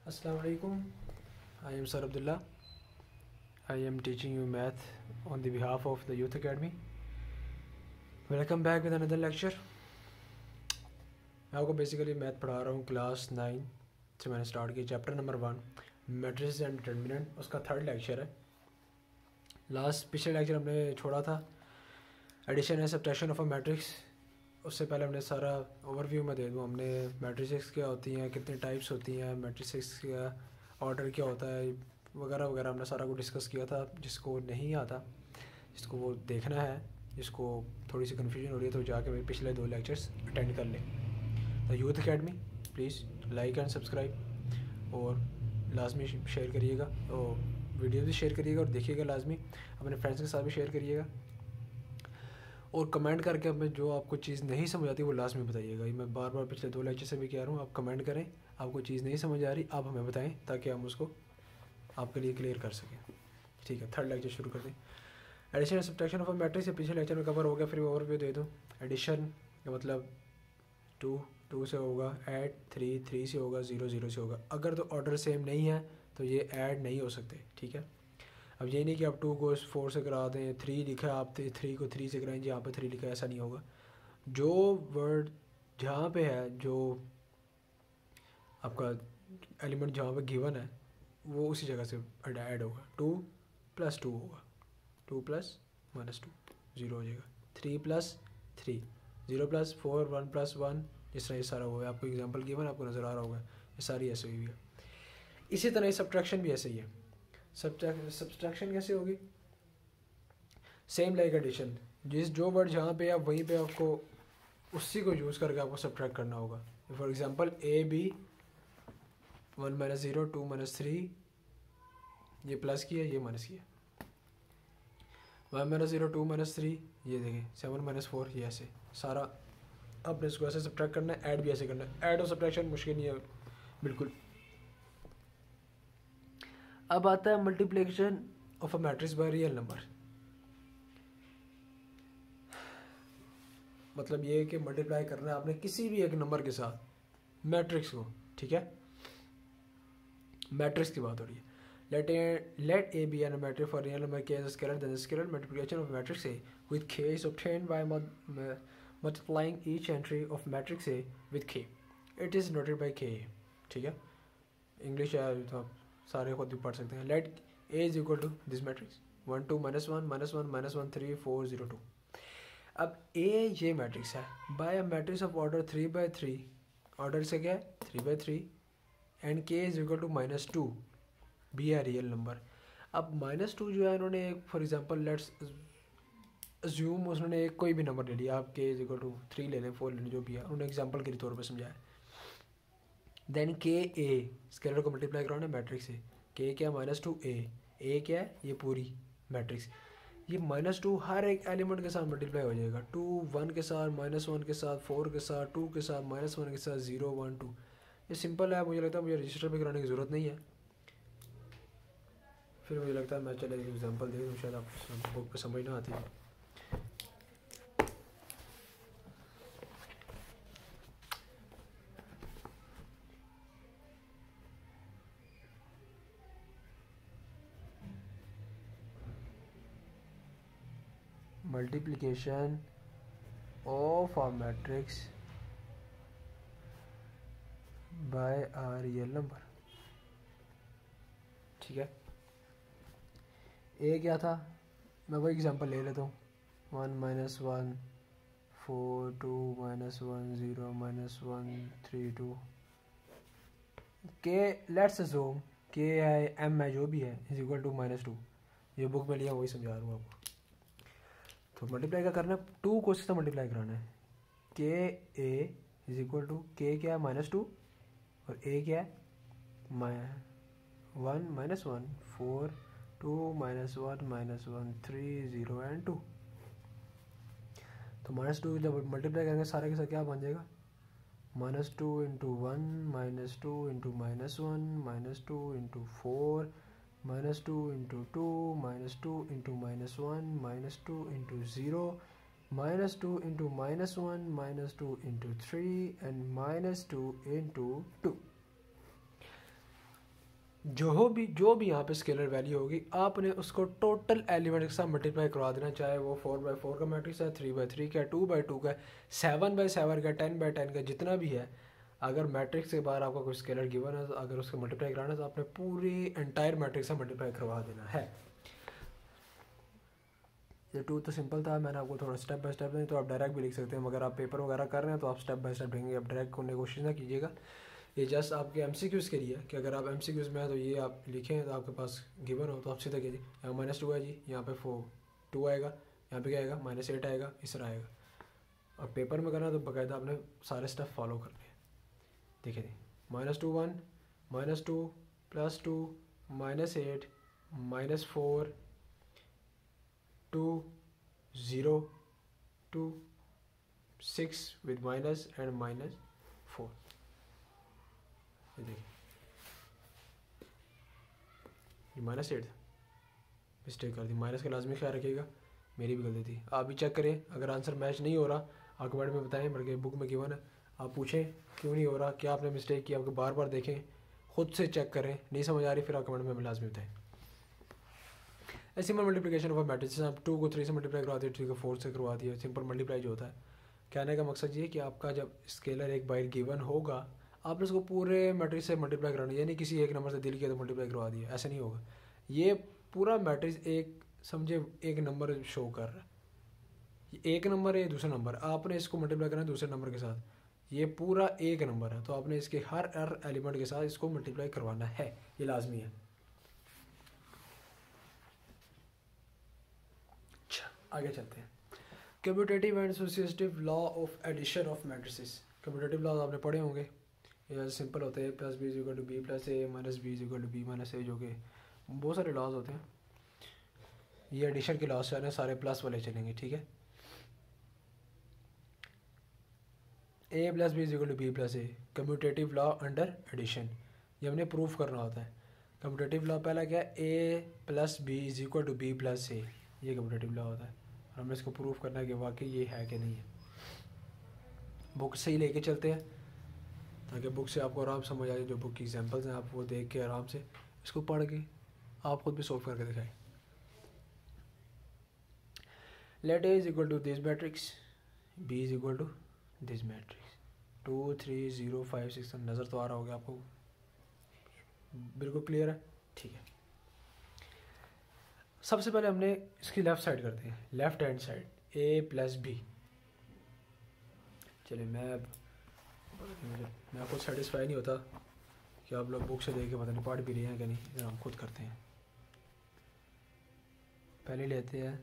Assalamu alaikum. I am Sir Abdullah. I am teaching you math on the behalf of the Youth Academy. Welcome back with another lecture. मैं आपको basically math पढ़ा रहा हूँ class 9 से मैंने start किया chapter number 1 matrices and determinant, उसका third lecture है। पिछले लेक्चर हमने छोड़ा था addition and subtraction of a matrix. उससे पहले हमने सारा ओवरव्यू में दे दूँ, हमने मैट्रिसेस क्या होती हैं, कितने टाइप्स होती हैं, मैट्रिसेस का ऑर्डर क्या होता है वगैरह वगैरह, हमने सारा कुछ डिस्कस किया था। जिसको नहीं आता, जिसको वो देखना है, जिसको थोड़ी सी कन्फ्यूजन हो रही है तो जाके मेरे पिछले 2 लेक्चर्स अटेंड कर लें। The youth academy please like and subscribe और लाजमी शेयर करिएगा और वीडियो भी शेयर करिएगा और देखिएगा लाजमी, अपने फ्रेंड्स के साथ भी शेयर करिएगा और कमेंट करके हमें जो आपको चीज़ नहीं समझ आती वो लाजमी बताइएगा। ये मैं बार बार पिछले 2 लेक्चर से भी कह रहा हूँ, आप कमेंट करें, आपको चीज़ नहीं समझ आ रही आप हमें बताएं ताकि हम उसको आपके लिए क्लियर कर सकें। ठीक है, थर्ड लेक्चर शुरू कर दें। Addition and subtraction of a matrix पिछले लेक्चर में कवर हो गया, फिर ओवरव्यू दे दूँ। एडिशन का मतलब 2 से होगा, ऐड 3 से होगा, 0 से होगा। अगर तो ऑर्डर सेम नहीं है तो ये ऐड नहीं हो सकते। ठीक है, अब ये नहीं कि आप 2 को 4 से करा दें, 3 लिखा है आप 3 को 3 से कराएं, यहाँ पे 3 लिखा है, ऐसा नहीं होगा। जो वर्ड जहाँ पे है, जो आपका एलिमेंट जहाँ पे गिवन है वो उसी जगह से ऐड होगा। 2 + 2 होगा, 2 + -2 0 हो जाएगा। 3 + 3 0 + 4 1 + 1, जिस तरह ये सारा हुआ है। आपको एग्जांपल गिवन आपको नज़र आ रहा होगा, ये सारी ऐसे हुई है। इसी तरह सब्ट्रैक्शन भी ऐसे ही है। सब्ट्रैक्शन कैसे होगी? सेम लाइक एडिशन, जो वर्ड जहाँ पे है वहीं पे आपको उसी को यूज़ करके आपको सब्ट्रैक्ट करना होगा। फॉर एग्जांपल AB 1 - 0 2 - 3, ये प्लस किया ये माइनस किया। 1 - 0 2 - 3, ये देखें 7 - 4, ये ऐसे सारा आपने इसको ऐसे सब्ट्रैक्ट करना है। ऐड भी ऐसे करना है। ऐड और सब्ट्रैक्शन मुश्किल नहीं है बिल्कुल। अब आता है multiplication of a matrix by real number. मतलब ये है कि मल्टीप्लाई करना है आपने किसी भी एक नंबर के साथ मैट्रिक्स को। ठीक है, मैट्रिक्स की बात हो रही है। Let A be a matrix for real number k is a scalar, then the scalar multiplication of matrix A with k is obtained by multiplying each entry of matrix A with k. It is noted by k. ठीक है, English है तो सारे खुद भी पढ़ सकते हैं। Let A is equal to this matrix 1 2 -1 -1 -1 3 4 0 2। अब A ये मैट्रिक्स है by a matrix of order 3/3। Order से क्या है 3/3 and k is equal to -2 be है रियल नंबर। अब -2 जो है इन्होंने एक फॉर एग्जांपल लेट्स अज्यूम उन्होंने एक कोई भी नंबर ले लिया, आप k इज इक्वल टू 3 ले लें 4 ले लें, जो भी है उन्होंने एग्जांपल के तौर पे समझाया। देन k a स्केलर को मल्टीप्लाई कराना मैट्रिक्स से, k क्या -2 a क्या है ये पूरी मैट्रिक्स। ये -2 हर एक एलिमेंट के साथ मल्टीप्लाई हो जाएगा। 2 1 के साथ, -1 के साथ, 4 के साथ, 2 के साथ, -1 के साथ, 0 1 2। ये सिंपल है, मुझे लगता है मुझे रजिस्टर भी कराने की ज़रूरत नहीं है। फिर मुझे लगता है मैं चले एक एग्जांपल दे दूँ, शायद आप बुक पे समझ ना आती है। Multiplication of a matrix bye a real number. ठीक है, ए क्या था, मैं वही एग्जांपल ले लेता हूँ। 1 - 1 4 2 -1 0 -1 3 2 के लेट्स अज्यूम के है एम है जो भी है इज इक्वल टू -2। ये बुक में लिया वही समझा रहा हूँ आपको। तो मल्टीप्लाई का करना है, 2 को इससे मल्टीप्लाई कराना है। के ए इज इक्वल टू के क्या है -2 और ए क्या है 1 - 1 4 2 -1 -1 3 0 एंड 2। तो -2 जब मल्टीप्लाई करेंगे सारे के साथ क्या बन जाएगा -2 × 1 -2 × -1 -2 × 4 -2 × 2 -2 × -1 -2 × 0 -2 × -1 -2 × 3 and -2 × 2। जो भी यहाँ पे स्केलर वैल्यू होगी आपने उसको टोटल एलिमेंट के साथ मल्टीप्लाई करवा देना, चाहे वो 4x4 का मैट्रिक्स है, 3x3 का, 2x2 का, 7x7 का, 10x10 का, जितना भी है। अगर मैट्रिक्स के बाहर आपका कोई स्केलर गिवन है तो अगर उसको मल्टीप्लाई कराना है तो आपने पूरी एंटायर मैट्रिक्स से मल्टीप्लाई करवा देना है। ये 2 तो सिंपल था, मैंने आपको थोड़ा स्टेप बाय स्टेप नहीं तो आप डायरेक्ट भी लिख सकते हैं, मगर आप पेपर वगैरह कर रहे हैं तो आप स्टेप बाय स्टेप लिखेंगे, आप डायरेक्ट करने की कोशिश ना कीजिएगा। ये जस्ट आपके MCQs के लिए है कि अगर आप MCQs में है तो ये आप लिखें तो आपके पास गिवन हो तो आप सीधा कीजिए, यहाँ -2 है जी, यहाँ पे 2 आएगा, यहाँ पे क्या आएगा -8 आएगा, इस तरह आएगा। और पेपर में करना तो बाकायदा आपने सारे स्टेप फॉलो करने हैं। देखिए जी, -2 1, -2 +2 -8 -4 2 0 2 6 with minus and -4। ये देखिए ये -8 था, मिस्टेक कर दी, माइनस का लाजमी ख्याल रखिएगा, मेरी भी गलती थी। आप भी चेक करें, अगर आंसर मैच नहीं हो रहा आप कमेंट में बताएं, बल्कि बुक में गिवन है, आप पूछें क्यों नहीं हो रहा, क्या आपने मिस्टेक की, आपको बार बार देखें, खुद से चेक करें, नहीं समझ आ रही फिर आप कमेंट में लाजमी बताएं। सिंपल मल्टीप्लिकेशन ऑफ मैट्रिक्स, आप 2 को 3 से मल्टीप्लाई करवा दिए, 3 को 4 से करवा दिया, सिंपल मल्टीप्लाई जो होता है। कहने का मकसद ये है कि आपका जब स्केलर एक बार गिवन होगा आपने उसको पूरे मैट्रिक्स से मल्टीप्लाई कराना, यानी किसी एक नंबर से दिल किया तो मल्टीप्लाई करवा दिया, ऐसा नहीं होगा। ये पूरा मैट्रिक्स एक समझे एक नंबर शो कर रहा है, एक नंबर है दूसरा नंबर, आपने इसको मल्टीप्लाई करना है दूसरे नंबर के साथ, ये पूरा एक नंबर है तो आपने इसके हर एलिमेंट के साथ इसको मल्टीप्लाई करवाना है, ये लाजमी है। आगे चलते हैं, commutative and associative law of addition of matrices. Commutative law आपने पढ़े होंगे, ये सिंपल होते हैं, +b = b + a - b = b - a, जो कि बहुत सारे लॉज होते हैं। ये एडिशन के लॉज है, सारे प्लस वाले चलेंगे, ठीक है। a + b = b + a, commutative law under addition, ये हमने प्रूफ करना होता है। कम्यूटेटिव लॉ पहला क्या है, a + b = b + a, ये कम्यूटेटिव लॉ होता है, और हमें इसको प्रूफ करना है कि वाकई ये है कि नहीं है। बुक से ही लेके चलते हैं ताकि बुक से आपको आराम समझ आ जाए, जो बुक की एग्जांपल्स हैं आप वो देख के आराम से इसको पढ़ के आप खुद भी सॉल्व करके दिखाएं। Let a = this matrix, b = this matrix, 2 3 0 5 6, नज़र तो आ रहा होगा आपको, बिल्कुल क्लियर है, ठीक है। सबसे पहले हमने इसकी लेफ़्ट साइड करते हैं, left hand side, a + b। चलिए मैं खुद सेटिस्फाई नहीं होता कि आप लोग बुक से देख के पता नहीं पढ़ भी रहे हैं कि नहीं, इधर हम खुद करते हैं। पहले लेते हैं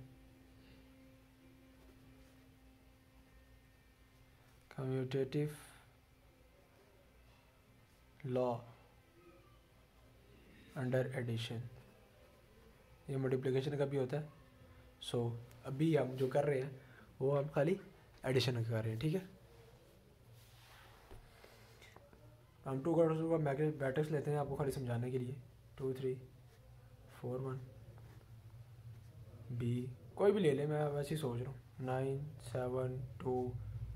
कम्यूटेटिव लॉ अंडर एडिशन, ये मल्टीप्लिकेशन का भी होता है। सो अभी हम जो कर रहे हैं वो हम खाली एडिशन कर रहे हैं, ठीक है। हम 2 का मैट्रिक्स लेते हैं आपको खाली समझाने के लिए, 2 3 4 1, b कोई भी ले लें, मैं वैसे ही सोच रहा हूँ, 9 7 2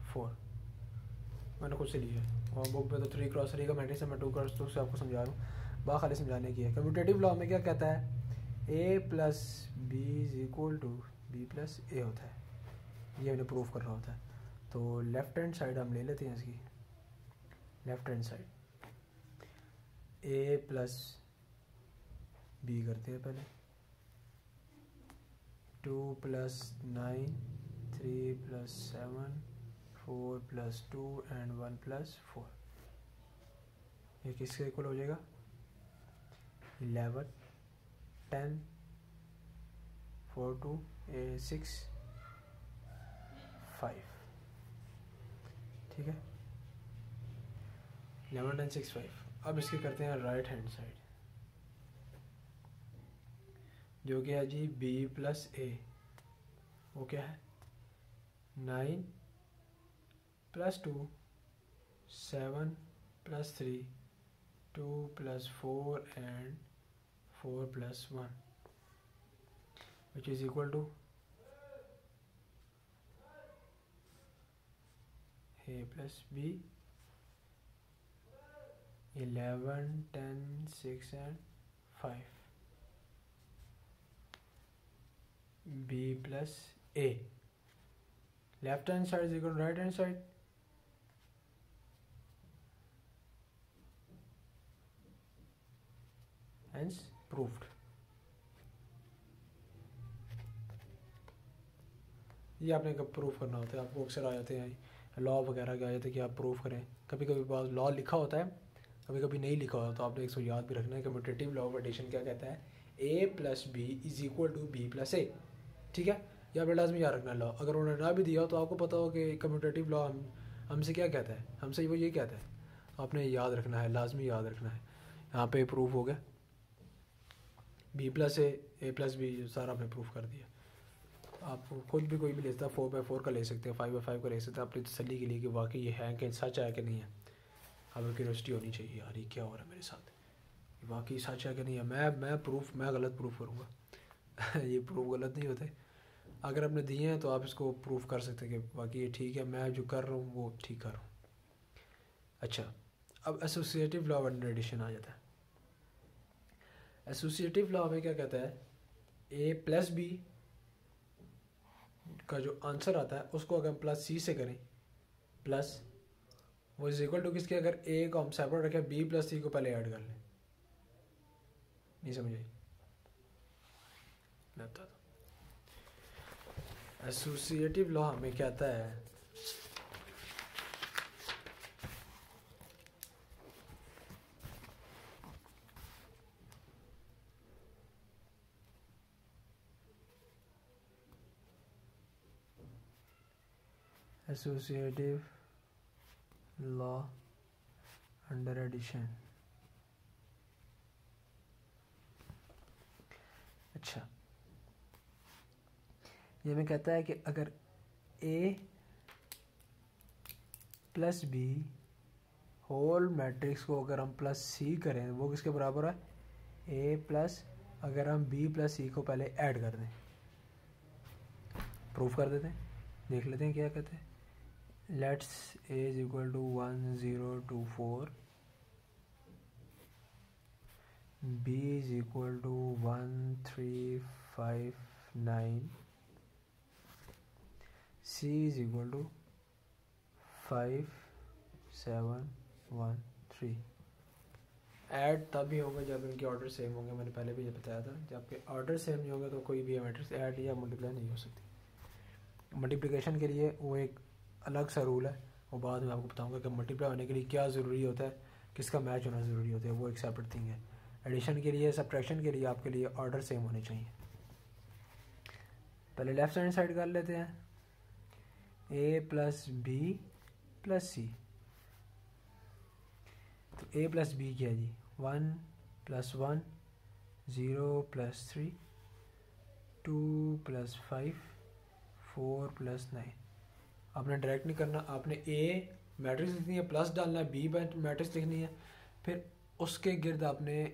4 मैंने खुद से लिया है, और बुक में तो 3 × 3 का मैट्रिक्स है, मैं 2 × 2 से आपको समझा रहा हूँ, बात खाली समझाने की है। कम्यूटेटिव लॉ में क्या कहता है, a + b = b + a होता है, ये हमने प्रूफ कर रहा होता है। तो लेफ्ट हैंड साइड हम ले लेते हैं इसकी, left hand side a + b करते हैं पहले, 2 + 9 3 + 7 4 + 2 and 1 + 4, ये किसके इक्वल हो जाएगा, 11 10 4 2 6 5, ठीक है, 11 10 6 5। अब इसके करते हैं राइट हैंड साइड, जो कि है जी b + a, वो क्या है, 9 + 2 7 + 3 2 + 4 and 4 + 1, which is equal to a + b 11 10 6 and 5 b plus a, left hand side is equal to right hand side, hence proved. ये आपने कब प्रूफ करना होता है, आपको अक्सर आ जाते हैं लॉ वगैरह के आ जाते हैं कि आप प्रूफ करें। कभी कभी बात लॉ लिखा होता है, कभी कभी नहीं लिखा होता, तो आपने इसको याद भी रखना है। कम्यूटेटिव लॉ ऑफ एडिशन क्या कहता है, a plus B is equal to B plus A. ठीक है, ये आपने लाजमी याद रखना है लॉ। अगर उन्होंने ना भी दिया हो तो आपको पता हो कि कम्यूटेटिव लॉ हमसे क्या कहता है, हमसे वो ये कहता है, आपने याद रखना है, लाजमी याद रखना है। यहाँ पे प्रूफ हो गया b प्लस ए प्लस बी, सारा आपने प्रूफ कर दिया। आप खुद भी कोई भी लेता है 4/4 का ले सकते हैं, 5/5 का ले सकते हैं, अपनी तसल्ली के लिए कि वाकई ये है कि सच है कि नहीं है। आपको क्यूरियोसिटी होनी चाहिए, यार ये क्या हो रहा है मेरे साथ, वाकई सच है कि नहीं है। मैं गलत प्रूफ करूँगा ये प्रूफ गलत नहीं होते। अगर आपने दिए हैं तो आप इसको प्रूफ कर सकते हैं कि वाकई ये ठीक है, मैं जो कर रहा हूँ वो ठीक कर रहा हूँ। अच्छा, अब एसोसिएटिव लॉ ऑफ एडिशन आ जाता है। एसोसिएटिव लॉ में क्या कहता है, a प्लस बी का जो आंसर आता है उसको अगर हम प्लस सी से करें, प्लस वो इज इक्वल टू किसके, अगर a को हम सेपरेट रखें b प्लस सी को पहले ऐड कर लें। नहीं समझे, मैं बताता हूँ। एसोसिएटिव लॉ हमें कहता है एसोसिएटिव लॉ अंडर एडिशन। अच्छा, ये हमें कहता है कि अगर a plus B whole matrix को अगर हम प्लस सी करें, वो किसके बराबर है, a प्लस अगर हम b प्लस सी को पहले ऐड कर दें, प्रूफ कर देते हैं, देख लेते हैं क्या कहते हैं। Let's a is equal to 1024, b is equal to 1359, c is equal to 5713। Add तभी होगा जब इनके ऑर्डर सेम होंगे, मैंने पहले भी ये बताया था। जब ऑर्डर सेम नहीं होगा तो कोई भी मैट्रिक्स ऐड या मल्टीप्लाई नहीं हो सकती। मल्टीप्लिकेशन के लिए वो एक अलग सा रूल है, वो बाद में आपको बताऊंगा कि मल्टीप्लाई होने के लिए क्या ज़रूरी होता है, किसका मैच होना ज़रूरी होता है, वो एक सेपरेट थिंग है। एडिशन के लिए, सब्ट्रैक्शन के लिए आपके लिए ऑर्डर सेम होने चाहिए। पहले लेफ्ट हैंड साइड कर लेते हैं, a प्लस बी प्लस सी। तो a प्लस बी क्या है जी, 1 प्लस 1, 0 प्लस 3, 2 प्लस 5, 4 प्लस 9। आपने डायरेक्ट नहीं करना, आपने a मैट्रिक्स लिखनी है, प्लस डालना है, b मैट्रिक्स लिखनी है, फिर उसके गिर्द आपने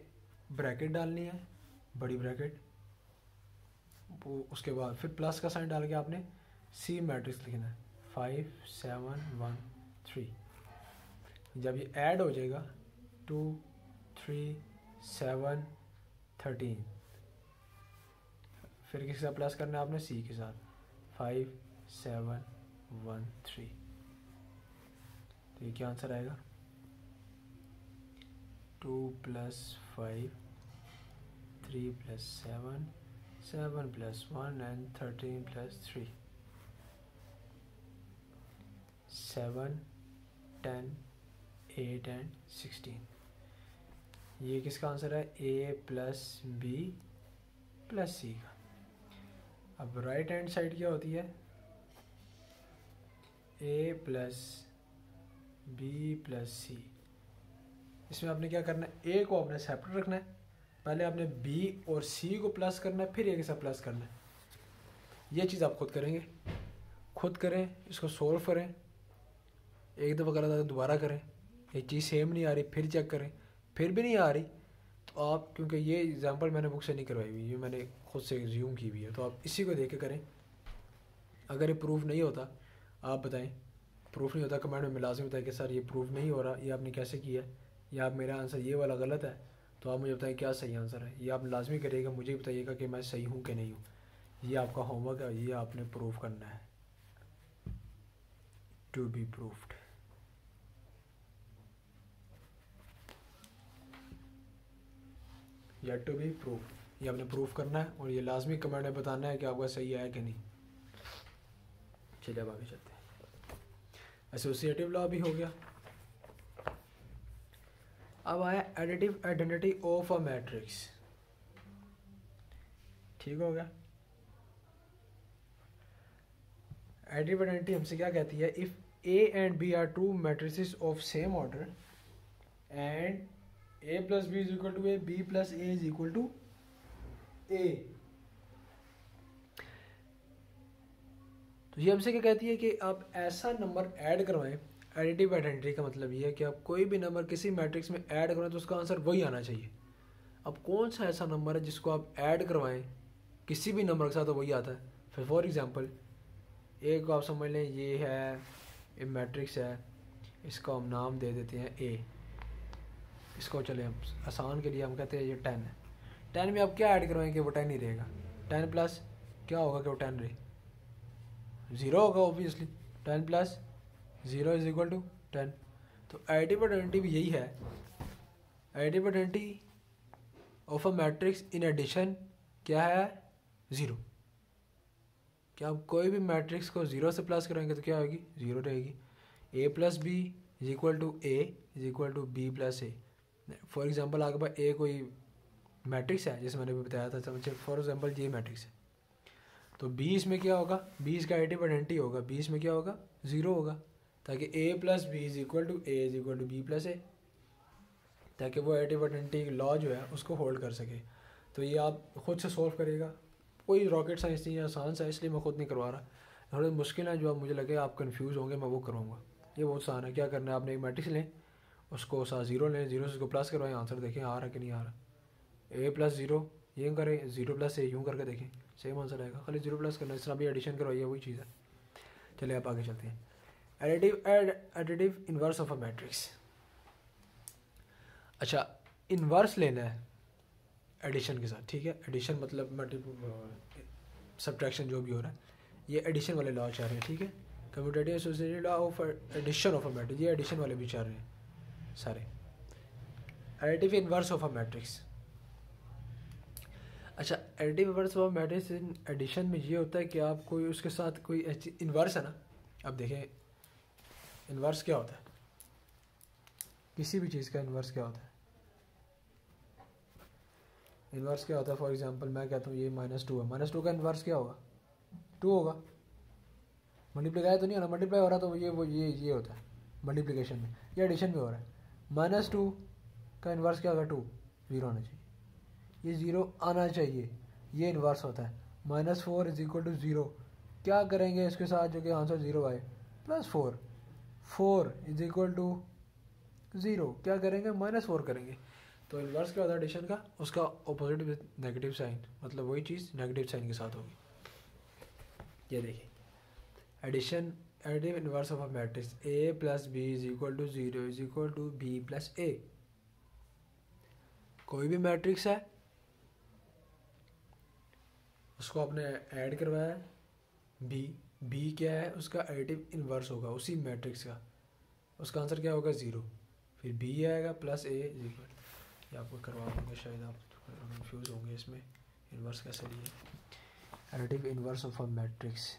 ब्रैकेट डालनी है, बड़ी ब्रैकेट, वो उसके बाद फिर प्लस का साइन डाल के आपने सी मैट्रिक्स लिखना है, 5 7 1 3। जब ये ऐड हो जाएगा 2 3 7 13, फिर किसके साथ प्लस करना है आपने, सी के साथ, 5 7 1 3। तो ये क्या आंसर आएगा, 2 plus 5, 3 plus 7, 7 plus 1 and 13 plus 3, 7 10 8 and 16। ये किसका आंसर है, a प्लस बी प्लस सी का। अब राइट हैंड साइड क्या होती है, a प्लस बी प्लस सी। इसमें आपने क्या करना है, a को आपने सेपरेट रखना है, पहले आपने b और c को प्लस करना है, फिर a के साथ प्लस करना है। ये चीज़ आप खुद करेंगे, खुद करें, इसको सोल्व करें, एक दफ़ा गलत आता है दोबारा करें, ये चीज़ सेम नहीं आ रही फिर चेक करें, फिर भी नहीं आ रही तो आप, क्योंकि ये एग्जांपल मैंने बुक से नहीं करवाई हुई, ये मैंने खुद से रिज्यूम की हुई है, तो आप इसी को देख के करें। अगर ये प्रूफ नहीं होता आप बताएं, प्रूफ नहीं होता कमेंट में लाजमी बताएं कि सर ये प्रूफ नहीं हो रहा, ये आपने कैसे किया, या आप मेरा आंसर ये वाला गलत है, तो आप मुझे बताइए क्या सही आंसर है। ये आप लाजमी करिएगा, मुझे बताइएगा कि मैं सही हूँ कि नहीं हूँ। ये आपका होमवर्क है, ये आपने प्रूव करना है। To be proved. या टू बी प्रूव, ये आपने प्रूव करना है और ये लाजमी कमेंट में बताना है कि आपका सही है कि नहीं। चलिए अब आगे चलते हैं। एसोसिएटिव लॉ भी हो गया। अब आया additive identity of a matrix. ठीक हो गया। एडिटिव आइडेंटिटी हमसे क्या कहती है, if A and B are two matrices of same order and a plus B is equal to A, B plus A is equal to A. तो ये हमसे क्या कहती है कि आप ऐसा नंबर ऐड करवाएं। एडिटिव आइडेंटिटी का मतलब ये है कि आप कोई भी नंबर किसी मैट्रिक्स में ऐड करवाएं तो उसका आंसर वही आना चाहिए। अब कौन सा ऐसा नंबर है जिसको आप ऐड करवाएं किसी भी नंबर के साथ तो वही आता है। फिर फॉर एग्जांपल ए को आप समझ लें ये है, ये मैट्रिक्स है, इसको हम नाम दे देते हैं ए। इसको चले हम आसान के लिए हम कहते हैं ये 10 है। 10 में आप क्या ऐड करवाएंगे वो 10 ही रहेगा। 10 प्लस क्या होगा कि वो 10 रहे, 0 होगा obviously. 10 plus 0 is equal to 10। तो एडिटिव आइडेंटिटी भी यही है। Additive identity of a matrix in addition क्या है, 0। क्या आप कोई भी मैट्रिक्स को 0 से प्लस करेंगे तो क्या होगी, 0 रहेगी। A plus B is equal to A is equal to B plus A. For example आपके पास ए कोई मैट्रिक्स है जैसे मैंने भी बताया था, समझे। फॉर एग्जांपल ये मैट्रिक्स है तो 20 में क्या होगा, 20 का एडिटिव आइडेंटिटी होगा, 20 में क्या होगा, 0 होगा, ताकि A plus B is equal to A is equal to B plus A, ताकि वो एडिटिव आइडेंटिटी लॉ जो है उसको होल्ड कर सके। तो ये आप खुद से सॉल्व करिएगा, कोई रॉकेट साइंस नहीं है, आसान सा, इसलिए मैं खुद नहीं करवा रहा। थोड़ी मुश्किल है जो आप मुझे लगे आप कन्फ्यूज़ होंगे, मैं वो करवाऊँगा। ये बहुत आसान है। क्या करना है, आपने एक मैट्रिक्स लें, उसको साथ 0 लें, 0 से उसको प्लस करवाएं, आंसर देखें आ रहा है कि नहीं आ रहा। ए प्लस 0 ये करें, 0 प्लस ए यूँ करके देखें, सेम आंसर आएगा। खाली 0 प्लस करना, इस तरह भी एडिशन करवाइए, वही चीज़ है। चलिए आप आगे चलते हैं। Additive inverse of a matrix. अच्छा, इन्वर्स लेना है एडिशन के साथ, ठीक है। एडिशन मतलब मल्टीपल सब्ट्रैक्शन जो भी हो रहा है, ये एडिशन वाले लॉ चाह रहे हैं, ठीक है। Commutative associated law of addition of a matrix, ये एडिशन वाले भी चाह रहे हैं सारे। Additive inverse of a matrix. अच्छा, additive inverse of a matrix in addition में ये होता है कि आप कोई उसके साथ कोई इन्वर्स है ना। अब देखें इन्वर्स क्या होता है, किसी भी चीज़ का इन्वर्स क्या होता है। इन्वर्स क्या होता है, फॉर एग्जांपल मैं कहता हूँ ये -2 है, -2 का इन्वर्स क्या होगा, 2 होगा। मल्टीप्लाई तो नहीं हो रहा, मल्टीप्लाई हो रहा तो ये होता है मल्टीप्लिकेशन में, ये एडिशन में हो रहा है। -2 का इन्वर्स क्या होगा, 2, 0 आना चाहिए, ये 0 आना चाहिए, ये इन्वर्स होता है। -4 इज इक्वल टू 0, क्या करेंगे इसके साथ जो कि आंसर 0 आए, +4, 4 इज इक्वल टू 0, क्या करेंगे, -4 करेंगे। तो इन्वर्स क्या होता है एडिशन का, उसका ऑपोजिट विद नेगेटिव साइन, मतलब वही चीज़ नेगेटिव साइन के साथ होगी। ये देखिए addition, additive inverse of a matrix A plus B is equal to 0 is equal to B plus A. कोई भी मैट्रिक्स है उसको आपने ऐड करवाया है, बी क्या है, उसका एडिटिव इन्वर्स होगा उसी मैट्रिक्स का, उसका आंसर क्या होगा, 0। फिर बी आएगा प्लस ए इज इक्वल, ये आपको करवा दूँगा, शायद आप कंफ्यूज होंगे इसमें इन्वर्स कैसे लिए। Additive inverse of a matrix,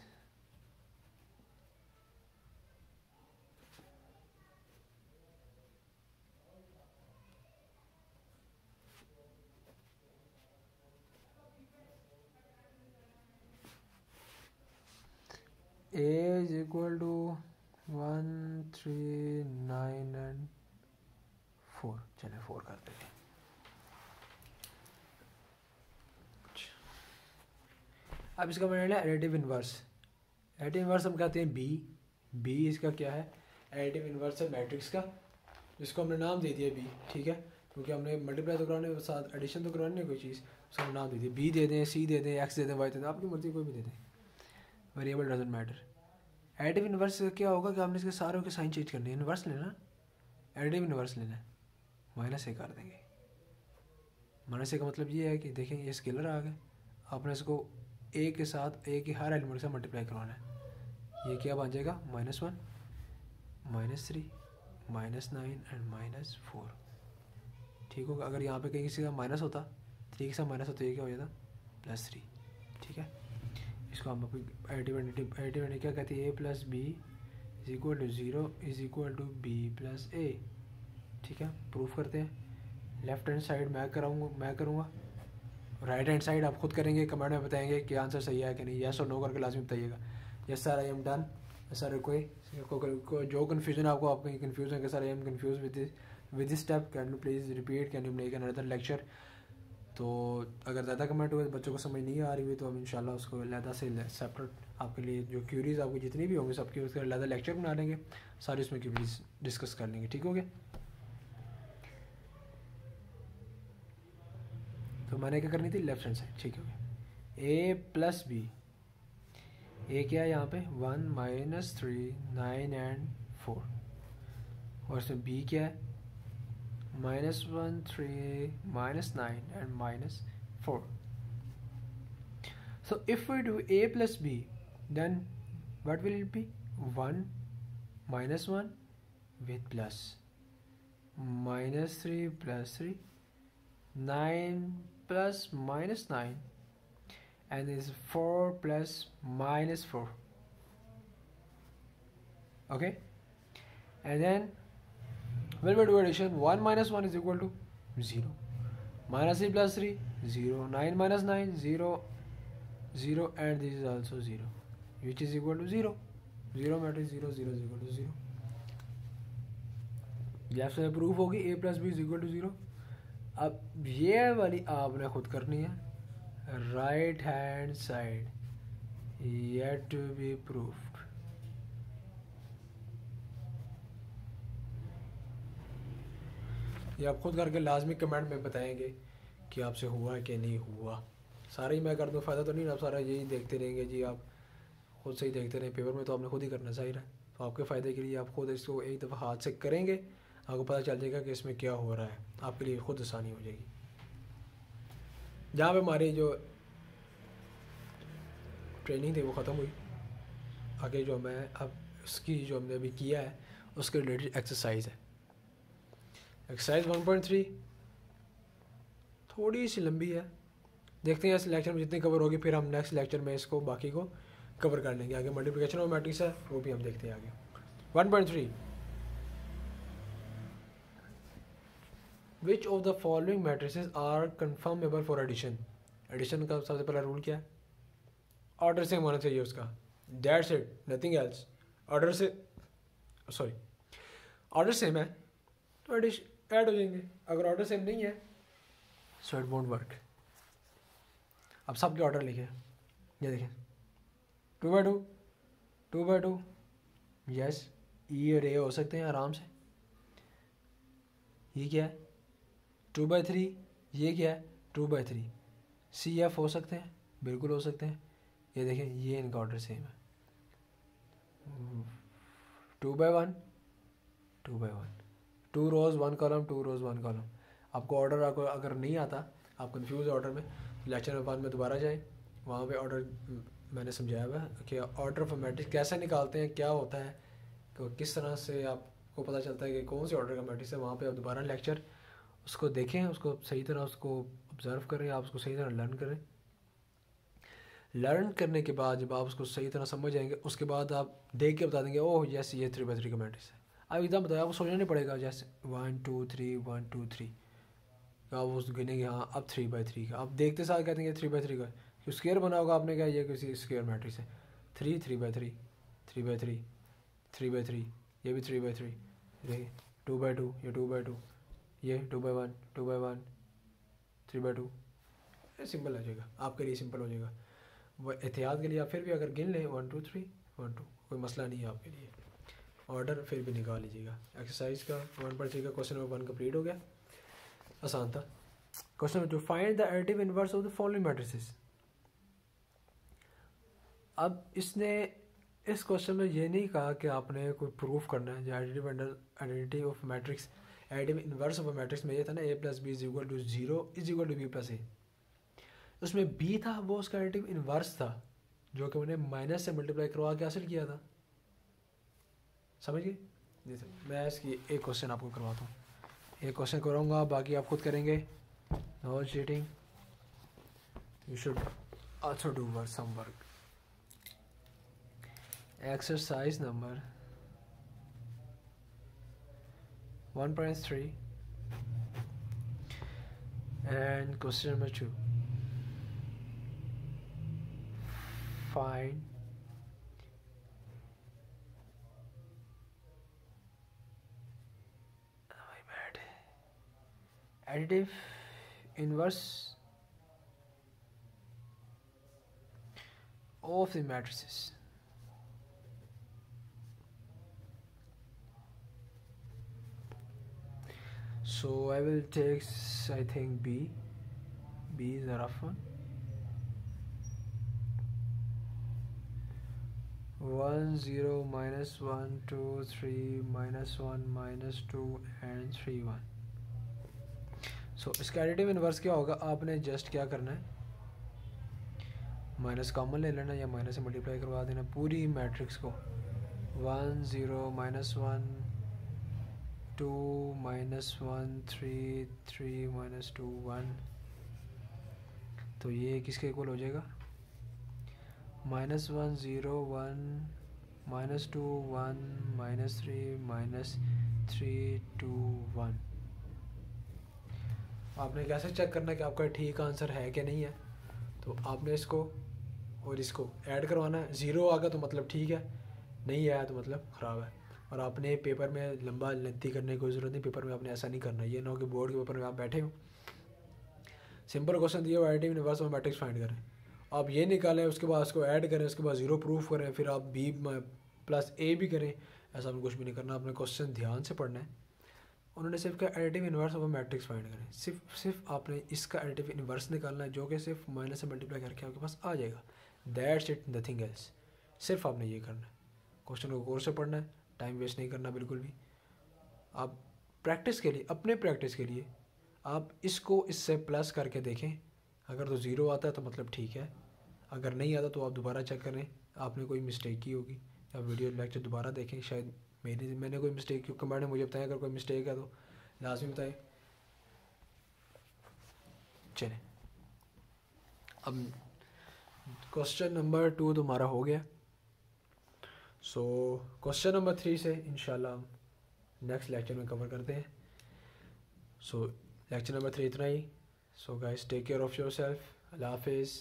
A is equal to 1, 3, 9 and 4। चले 4 करते हैं। अब इसका मैंने लिया एडिटिव इन्वर्स। एडिटिव इन्वर्स हम कहते हैं बी इसका क्या है, एडिटिव इन्वर्स है मैट्रिक्स का, जिसको हमने नाम दे दिया बी, ठीक है, क्योंकि हमने मल्टीप्लाई तो कराने के साथ एडिशन तो करानी है कोई चीज़, उसको हमने नाम दे दिया, बी दे दें, सी दे दें, एक्स दे दें, वाई दे दें, आपकी मर्जी कोई भी दे दें, variable doesn't matter. Additive inverse क्या होगा कि हमने इसके सारों के साइन चेंज करने हैं, इन्वर्स लेना, एडिटिव इन्वर्स लेना है, -a कर देंगे, माइनस ए का मतलब ये है कि देखें ये स्केलर आ गया, आपने इसको ए के साथ ए के हर एलिमेंट के साथ मल्टीप्लाई करवाना है। ये क्या बन जाएगा -1 -3 -9 एंड -4। ठीक होगा। अगर यहाँ पे कहीं किसी का माइनस होता, 3 के साथ माइनस होता, ये क्या हो जाता +3। ठीक है, इसको हम एडिटिव क्या कहती है, a plus B is equal to 0 is equal to B plus A. ठीक है, प्रूफ करते हैं। लेफ्ट हैंड साइड मैं करूँगा, राइट हैंड साइड आप खुद करेंगे, कमेंट में बताएंगे कि आंसर सही है कि नहीं। यस और नो करके लाजमी बताइएगा। Yes sir I am done. Sir कोई जो कन्फ्यूजन आपको आपकी कन्फ्यूजन के sir I am confuse with this step, can you please repeat, can you make another lecture. तो अगर ज़्यादा कमेंट हुए, बच्चों को समझ नहीं आ रही हुई, तो हम इंशाल्लाह उसको अलहदा से सेपरेट आपके लिए जो क्यूरीज आपकी जितनी भी होंगी सबकी उसके अलहदा लेक्चर बना लेंगे, सारी उसमें क्यूरीज डिस्कस कर लेंगे। ठीक हो गया। तो मैंने क्या करनी थी, लेफ्ट हैंड साइड। ठीक हो गया। ए प्लस बी, ए क्या है यहाँ पे 1 -3 9 एंड 4, और इसमें बी क्या है -1 3 -9 and -4. So if we do a plus b, then what will it be? 1 -1 with plus, -3 plus 3, 9 plus -9, and is 4 plus -4. Okay, and then when we do addition, 1 minus 1 is equal to 0, -3 plus 3 0, 9 minus 9 0, 0, and this is also 0, which is equal to 0. 0 matrix 0 0 is equal to 0. Left side proof होगी a plus b is equal to 0. अब ये वाली आपने खुद करनी है, right hand side yet to be proved. ये आप खुद करके लाजमी कमेंट में बताएंगे कि आपसे हुआ कि नहीं हुआ। सारा ही मैं कर दूँ, फ़ायदा तो नहीं, आप सारा यही देखते रहेंगे जी, आप खुद से ही देखते रहें। पेपर में तो आपने खुद ही करना चाहिए, तो आपके फ़ायदे के लिए आप खुद इसको एक दफ़ा हाथ से करेंगे, आपको पता चल जाएगा कि इसमें क्या हो रहा है, आपके लिए खुद आसानी हो जाएगी। जहाँ पे हमारी जो ट्रेनिंग थी वो ख़त्म हुई, आगे जो मैं अब उसकी जो हमने अभी किया है उसके रिलेटेड एक्सरसाइज है। एक्सरसाइज 1.3 थोड़ी सी लंबी है, देखते हैं इस लेक्चर में जितनी कवर होगी, फिर हम नेक्स्ट लेक्चर में इसको बाकी को कवर कर लेंगे। आगे मल्टीप्लिकेशन ऑफ मैट्रिक्स है, वो भी हम देखते हैं आगे। 1.3 which of the following matrices are conformable for addition. Addition का सबसे पहला रूल क्या है, ऑर्डर सेम होना चाहिए उसका, that's it, nothing else. Order same है तो एडिशन ऐड हो जाएंगे, अगर ऑर्डर सेम नहीं है सो इट वोंट वर्क। अब सबके ऑर्डर लिखे, ये देखें 2/2 2/2, यस ई और ए हो सकते हैं आराम से। ये क्या है 2/3, ये क्या है 2/3, सी एफ हो सकते हैं, बिल्कुल हो सकते हैं। ये देखें ये इनका ऑर्डर सेम है, 2/1 2/1, 2 रोज 1 कॉलम, 2 रोज 1 कॉलम। आपको ऑर्डर अगर नहीं आता, आप कंफ्यूज ऑर्डर में, लेक्चर में बाद में दोबारा जाएं, वहाँ पे ऑर्डर मैंने समझाया हुआ है कि ऑर्डर ऑफ मैट्रिक्स कैसे निकालते हैं, क्या होता है, तो किस तरह से आपको पता चलता है कि कौन से ऑर्डर का मैट्रिक्स है। वहाँ पे आप दोबारा लेक्चर उसको देखें, उसको सही तरह उसको ऑब्ज़र्व करें, आप उसको सही तरह लर्न करें। लर्न करने के बाद जब आप उसको सही तरह समझ जाएंगे, उसके बाद आप देख के बता देंगे ओह यस ये 3/3 का मैट्रिक्स है। अब एकदम बताया, आपको सोचना नहीं पड़ेगा, जैसे 1 2 3 1 2 3 आप उस गिनेंगे, हाँ अब 3/3 का, आप देखते साथ कहते हैं 3/3 का, स्क्वायर बना होगा आपने कहा ये किसी स्क्वायर मैट्रिक्स है। 3 3/3 3/3 3/3, ये भी 3/3, देखिए 2/2, ये 2/2, ये 2/1 2/1 3/2। सिंपल हो जाएगा आपके लिए, सिंपल हो जाएगा। वो एहतियात के लिए आप फिर भी अगर गिन लें 1 2 3 1 2, कोई मसला नहीं है आपके लिए, ऑर्डर फिर भी निकाल लीजिएगा। एक्सरसाइज का 1.3 का क्वेश्चन नंबर 1 कंप्लीट हो गया, आसान था। Question number 2, find the additive inverse of the following matrices. अब इसने इस क्वेश्चन में ये नहीं कहा कि आपने कोई प्रूफ करना है, additive of matrix additive inverse of a matrix में ये था ना A plus B is equal to 0 is equal to B plus A, उसमें बी था वो उसका एडिटिव इन्वर्स था जो कि मैंने माइनस से मल्टीप्लाई करवा के हासिल किया था, समझ गए। जैसे मैं इसकी एक क्वेश्चन आपको करवाता हूँ, एक क्वेश्चन कराऊंगा, बाकी आप खुद करेंगे, no cheating, you should also do work some work. Exercise number 1.3 and question number 2, find additive inverse of the matrices. So I will take, I think B is a rough one. 1 0 minus 1 2 3 minus 1 minus 2 and 3 1. सो इसका additive inverse क्या होगा, आपने just क्या करना है, minus common ले लेना या माइनस से मल्टीप्लाई करवा देना पूरी मैट्रिक्स को। 1 0 minus 1 2 minus 1 3 3 minus 2 1, तो ये किसके इक्वल हो जाएगा, -1 0 1 -2 1 -3 -3 2 1। आपने कैसे चेक करना है कि आपका ठीक आंसर है कि नहीं है, तो आपने इसको और इसको ऐड करवाना है, 0 आ गया तो मतलब ठीक है, नहीं आया तो मतलब ख़राब है। और आपने पेपर में लंबा लेंथी करने की कोई ज़रूरत नहीं, पेपर में आपने ऐसा नहीं करना, ये ना हो कि बोर्ड के पेपर में आप बैठे हो, सिंपल क्वेश्चन दिया हुआ additive inverse of matrix find करें, आप ये निकालें, उसके बाद उसको ऐड करें, उसके बाद 0 प्रूफ करें, फिर आप बी प्लस ए भी करें, ऐसा आपने कुछ भी नहीं करना, आपने क्वेश्चन ध्यान से पढ़ना है। उन्होंने सिर्फ का additive inverse of matrix find करें, सिर्फ आपने इसका एडिटिव इन्वर्स निकालना है जो कि सिर्फ माइनस से मल्टीप्लाई करके आपके पास आ जाएगा, दैट्स इट, नथिंग एल्स। सिर्फ आपने ये करना है, क्वेश्चन को गौर से पढ़ना है, टाइम वेस्ट नहीं करना बिल्कुल भी। आप प्रैक्टिस के लिए, अपने प्रैक्टिस के लिए आप इसको इससे प्लस करके देखें, अगर तो 0 आता है तो मतलब ठीक है, अगर नहीं आता तो आप दोबारा चेक करें, आपने कोई मिस्टेक की होगी, या वीडियो लेक्चर दोबारा देखें, शायद मैंने कोई मिस्टेक की, कमेंट में मुझे बताएं, अगर कोई मिस्टेक है तो लाजमी बताएं। चलें, अब क्वेश्चन नंबर 2 तो हमारा हो गया। सो क्वेश्चन नंबर 3 से इंशाल्लाह हम नेक्स्ट लेक्चर में कवर करते हैं। सो लेक्चर नंबर 3 इतना ही। So guys, take care of yourself, अल्लाह हाफिज़।